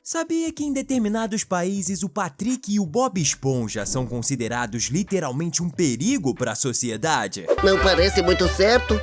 Sabia que em determinados países o Patrick e o Bob Esponja são considerados literalmente um perigo para a sociedade? Não parece muito certo,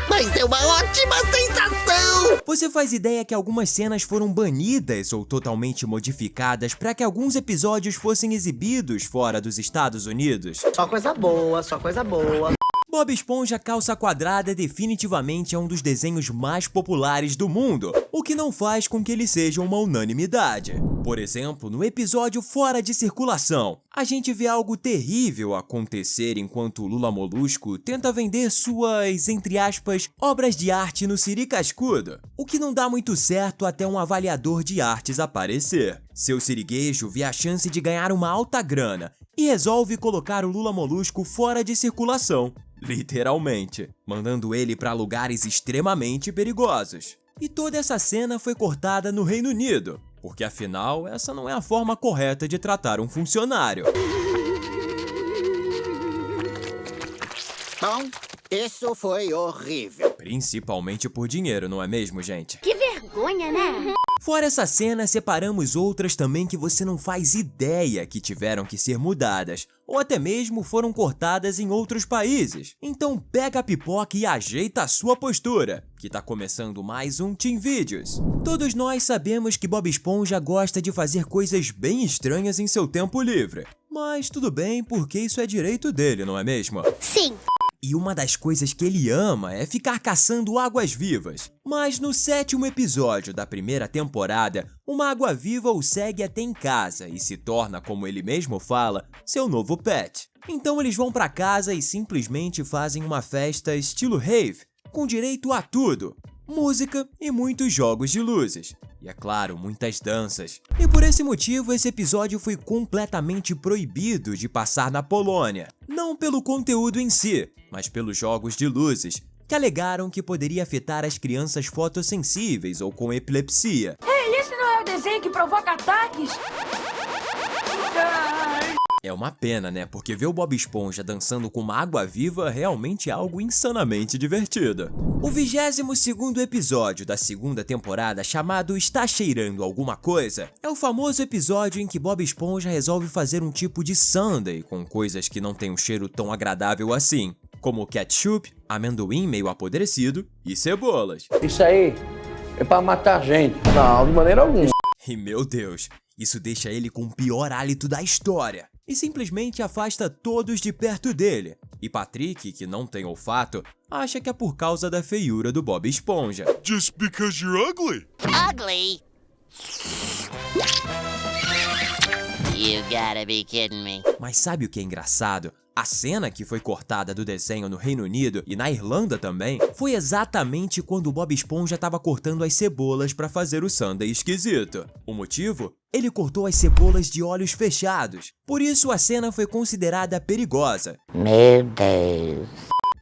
mas é uma ótima sensação! Você faz ideia que algumas cenas foram banidas ou totalmente modificadas para que alguns episódios fossem exibidos fora dos Estados Unidos? Só coisa boa, só coisa boa. Bob Esponja Calça Quadrada definitivamente é um dos desenhos mais populares do mundo, o que não faz com que ele seja uma unanimidade. Por exemplo, no episódio Fora de Circulação, a gente vê algo terrível acontecer enquanto o Lula Molusco tenta vender suas, entre aspas, obras de arte no Siri Cascudo, o que não dá muito certo até um avaliador de artes aparecer. Seu siriguejo vê a chance de ganhar uma alta grana e resolve colocar o Lula Molusco fora de circulação. Literalmente, mandando ele para lugares extremamente perigosos. E toda essa cena foi cortada no Reino Unido, porque afinal essa não é a forma correta de tratar um funcionário. Bom, isso foi horrível. Principalmente por dinheiro, não é mesmo, gente? Que vergonha, né? Fora essa cena, separamos outras também que você não faz ideia que tiveram que ser mudadas, ou até mesmo foram cortadas em outros países. Então pega a pipoca e ajeita a sua postura, que tá começando mais um Team Vídeos. Todos nós sabemos que Bob Esponja gosta de fazer coisas bem estranhas em seu tempo livre. Mas tudo bem, porque isso é direito dele, não é mesmo? Sim. E uma das coisas que ele ama é ficar caçando águas-vivas. Mas no 7º episódio da primeira temporada, uma água-viva o segue até em casa e se torna, como ele mesmo fala, seu novo pet. Então eles vão pra casa e simplesmente fazem uma festa estilo rave, com direito a tudo. Música e muitos jogos de luzes. E é claro, muitas danças. E por esse motivo, esse episódio foi completamente proibido de passar na Polônia. Não pelo conteúdo em si, mas pelos jogos de luzes, que alegaram que poderia afetar as crianças fotossensíveis ou com epilepsia. Ei, esse não é o desenho que provoca ataques? É uma pena, né? Porque ver o Bob Esponja dançando com uma água-viva realmente é algo insanamente divertido. O 22º episódio da segunda temporada, chamado Está Cheirando Alguma Coisa, é o famoso episódio em que Bob Esponja resolve fazer um tipo de sundae com coisas que não têm um cheiro tão agradável assim, como ketchup, amendoim meio apodrecido e cebolas. Isso aí é pra matar gente. Não, de maneira alguma. E meu Deus, isso deixa ele com o pior hálito da história e simplesmente afasta todos de perto dele. E Patrick, que não tem olfato, acha que é por causa da feiura do Bob Esponja. Just because you're ugly. Ugly? You gotta be kidding me. Mas sabe o que é engraçado? A cena que foi cortada do desenho no Reino Unido e na Irlanda também foi exatamente quando o Bob Esponja estava cortando as cebolas para fazer o sundae esquisito. O motivo? Ele cortou as cebolas de olhos fechados. Por isso a cena foi considerada perigosa. Meu Deus.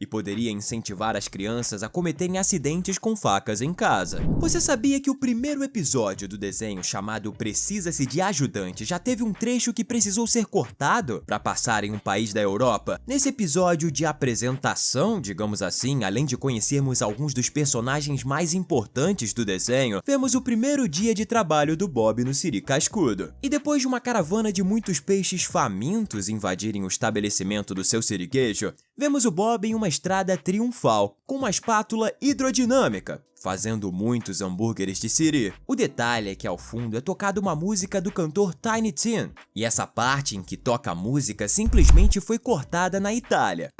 E poderia incentivar as crianças a cometerem acidentes com facas em casa. Você sabia que o primeiro episódio do desenho, chamado Precisa-se de Ajudante, já teve um trecho que precisou ser cortado para passar em um país da Europa? Nesse episódio de apresentação, digamos assim, além de conhecermos alguns dos personagens mais importantes do desenho, vemos o primeiro dia de trabalho do Bob no Siri Cascudo. E depois de uma caravana de muitos peixes famintos invadirem o estabelecimento do seu siriguejo, vemos o Bob em uma estrada triunfal, com uma espátula hidrodinâmica, fazendo muitos hambúrgueres de Siri. O detalhe é que ao fundo é tocada uma música do cantor Tiny Tim, e essa parte em que toca a música simplesmente foi cortada na Itália.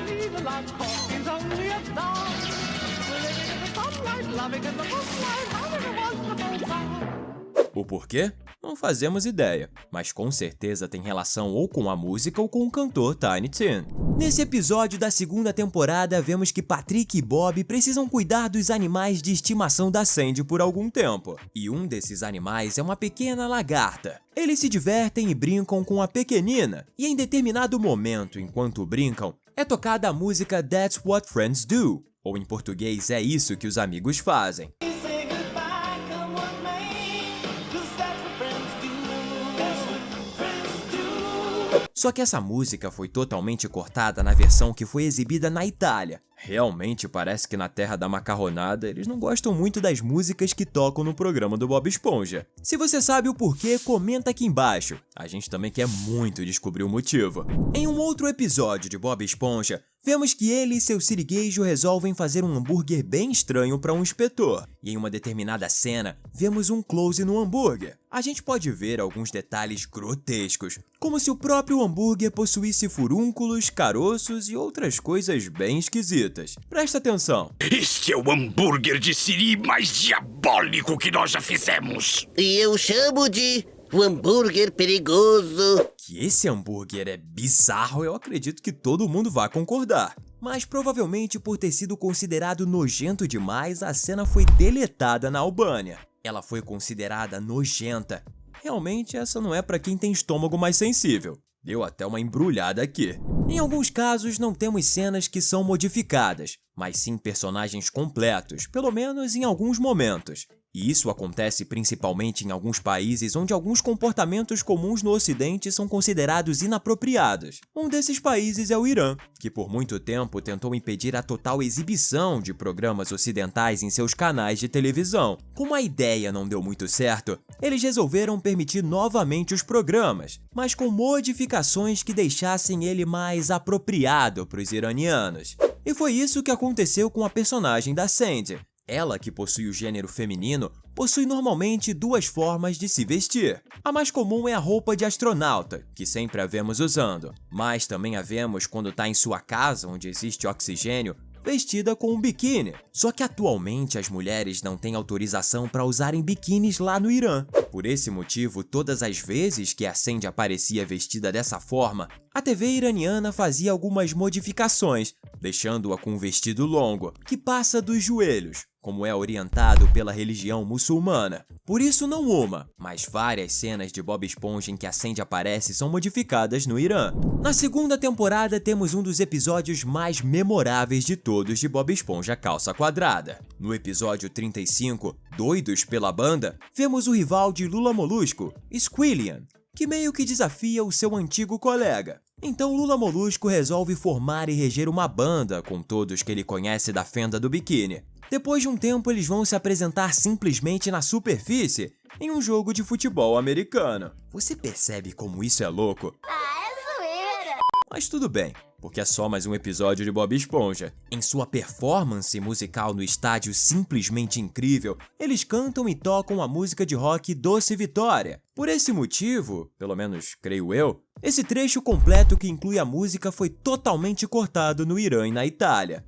O porquê? Não fazemos ideia, mas com certeza tem relação ou com a música ou com o cantor Tiny Tim. Nesse episódio da segunda temporada, vemos que Patrick e Bob precisam cuidar dos animais de estimação da Sandy por algum tempo. E um desses animais é uma pequena lagarta. Eles se divertem e brincam com a pequenina, e em determinado momento, enquanto brincam, é tocada a música That's What Friends Do, ou em português, é isso que os amigos fazem. Só que essa música foi totalmente cortada na versão que foi exibida na Itália. Realmente parece que na terra da macarronada eles não gostam muito das músicas que tocam no programa do Bob Esponja. Se você sabe o porquê, comenta aqui embaixo. A gente também quer muito descobrir o motivo. Em um outro episódio de Bob Esponja, vemos que ele e seu sirigueijo resolvem fazer um hambúrguer bem estranho para um inspetor. E em uma determinada cena, vemos um close no hambúrguer. A gente pode ver alguns detalhes grotescos, como se o próprio hambúrguer possuísse furúnculos, caroços e outras coisas bem esquisitas. Presta atenção. Este é o hambúrguer de siri mais diabólico que nós já fizemos. E eu chamo de o hambúrguer perigoso. Que esse hambúrguer é bizarro, eu acredito que todo mundo vai concordar. Mas provavelmente por ter sido considerado nojento demais, a cena foi deletada na Albânia. Ela foi considerada nojenta. Realmente essa não é para quem tem estômago mais sensível. Deu até uma embrulhada aqui. Em alguns casos não temos cenas que são modificadas, mas sim personagens completos, pelo menos em alguns momentos. E isso acontece principalmente em alguns países onde alguns comportamentos comuns no Ocidente são considerados inapropriados. Um desses países é o Irã, que por muito tempo tentou impedir a total exibição de programas ocidentais em seus canais de televisão. Como a ideia não deu muito certo, eles resolveram permitir novamente os programas, mas com modificações que deixassem ele mais apropriado para os iranianos. E foi isso que aconteceu com a personagem da Sandy. Ela, que possui o gênero feminino, possui normalmente duas formas de se vestir. A mais comum é a roupa de astronauta, que sempre a vemos usando, mas também a vemos quando está em sua casa, onde existe oxigênio, vestida com um biquíni. Só que atualmente as mulheres não têm autorização para usarem biquínis lá no Irã. Por esse motivo, todas as vezes que a Sandy aparecia vestida dessa forma, a TV iraniana fazia algumas modificações, deixando-a com um vestido longo, que passa dos joelhos, como é orientado pela religião muçulmana. Por isso não uma, mas várias cenas de Bob Esponja em que a Sandy aparece são modificadas no Irã. Na segunda temporada temos um dos episódios mais memoráveis de todos de Bob Esponja Calça Quadrada. No episódio 35, Doidos pela Banda, vemos o rival de Lula Molusco, Squilliam, que meio que desafia o seu antigo colega. Então Lula Molusco resolve formar e reger uma banda com todos que ele conhece da fenda do biquíni. Depois de um tempo, eles vão se apresentar simplesmente na superfície, em um jogo de futebol americano. Você percebe como isso é louco? Mas tudo bem, porque é só mais um episódio de Bob Esponja. Em sua performance musical no estádio simplesmente incrível, eles cantam e tocam a música de rock Doce Vitória. Por esse motivo, pelo menos creio eu, esse trecho completo que inclui a música foi totalmente cortado no Irã e na Itália.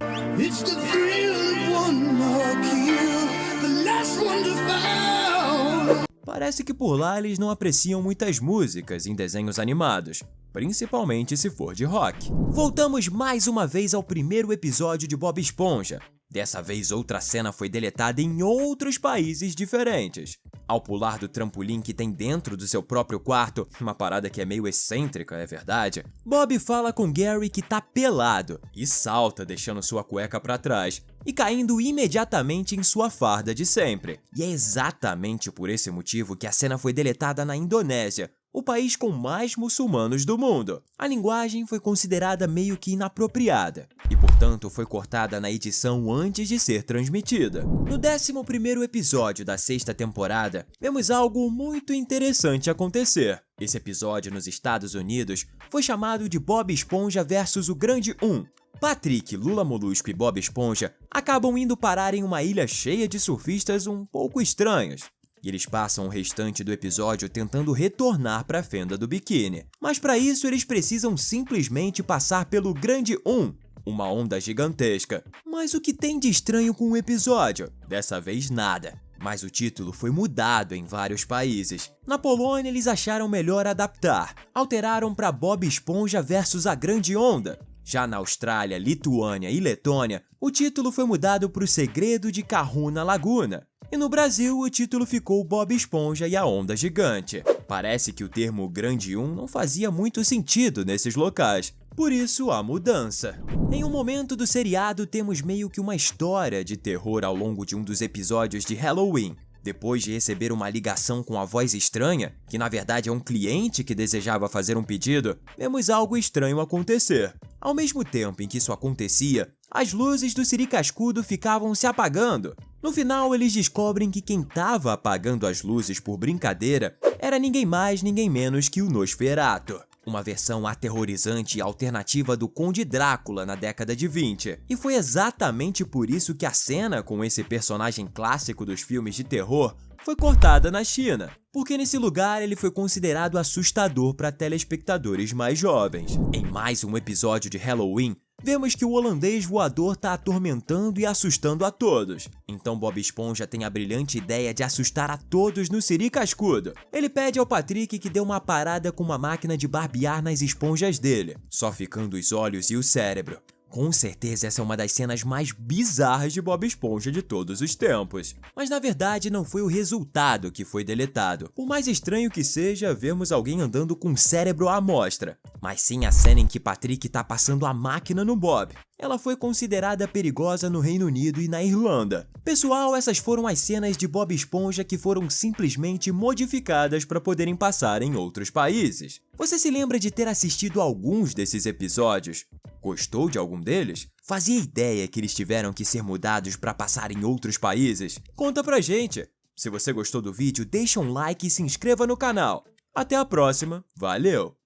Parece que por lá eles não apreciam muitas músicas em desenhos animados, principalmente se for de rock. Voltamos mais uma vez ao primeiro episódio de Bob Esponja. Dessa vez outra cena foi deletada em outros países diferentes. Ao pular do trampolim que tem dentro do seu próprio quarto, uma parada que é meio excêntrica, é verdade, Bob fala com Gary que tá pelado e salta deixando sua cueca pra trás e caindo imediatamente em sua farda de sempre. E é exatamente por esse motivo que a cena foi deletada na Indonésia, o país com mais muçulmanos do mundo. A linguagem foi considerada meio que inapropriada e, portanto, foi cortada na edição antes de ser transmitida. No 11º episódio da 6ª temporada, vemos algo muito interessante acontecer. Esse episódio nos Estados Unidos foi chamado de Bob Esponja vs o Grande 1. Patrick, Lula Molusco e Bob Esponja acabam indo parar em uma ilha cheia de surfistas um pouco estranhos. E eles passam o restante do episódio tentando retornar para a fenda do biquíni. Mas para isso eles precisam simplesmente passar pelo Grande 1, uma onda gigantesca. Mas o que tem de estranho com o episódio? Dessa vez nada. Mas o título foi mudado em vários países. Na Polônia eles acharam melhor adaptar. Alteraram para Bob Esponja versus a Grande Onda. Já na Austrália, Lituânia e Letônia, o título foi mudado para O Segredo de Kahuna Laguna. E no Brasil, o título ficou Bob Esponja e a Onda Gigante. Parece que o termo Grande 1 não fazia muito sentido nesses locais, por isso a mudança. Em um momento do seriado, temos meio que uma história de terror ao longo de um dos episódios de Halloween. Depois de receber uma ligação com a voz estranha, que na verdade é um cliente que desejava fazer um pedido, vemos algo estranho acontecer. Ao mesmo tempo em que isso acontecia, as luzes do Siri Cascudo ficavam se apagando. No final, eles descobrem que quem estava apagando as luzes por brincadeira era ninguém mais, ninguém menos que o Nosferatu, uma versão aterrorizante e alternativa do Conde Drácula na década de 20. E foi exatamente por isso que a cena com esse personagem clássico dos filmes de terror foi cortada na China, porque nesse lugar ele foi considerado assustador para telespectadores mais jovens. Em mais um episódio de Halloween, vemos que o holandês voador está atormentando e assustando a todos. Então Bob Esponja tem a brilhante ideia de assustar a todos no Siri Cascudo. Ele pede ao Patrick que dê uma parada com uma máquina de barbear nas esponjas dele, só ficando os olhos e o cérebro. Com certeza essa é uma das cenas mais bizarras de Bob Esponja de todos os tempos. Mas na verdade não foi o resultado que foi deletado. Por mais estranho que seja vermos alguém andando com o cérebro à mostra, mas sim a cena em que Patrick tá passando a máquina no Bob. Ela foi considerada perigosa no Reino Unido e na Irlanda. Pessoal, essas foram as cenas de Bob Esponja que foram simplesmente modificadas para poderem passar em outros países. Você se lembra de ter assistido alguns desses episódios? Gostou de algum deles? Fazia ideia que eles tiveram que ser mudados para passar em outros países? Conta pra gente! Se você gostou do vídeo, deixa um like e se inscreva no canal. Até a próxima, valeu!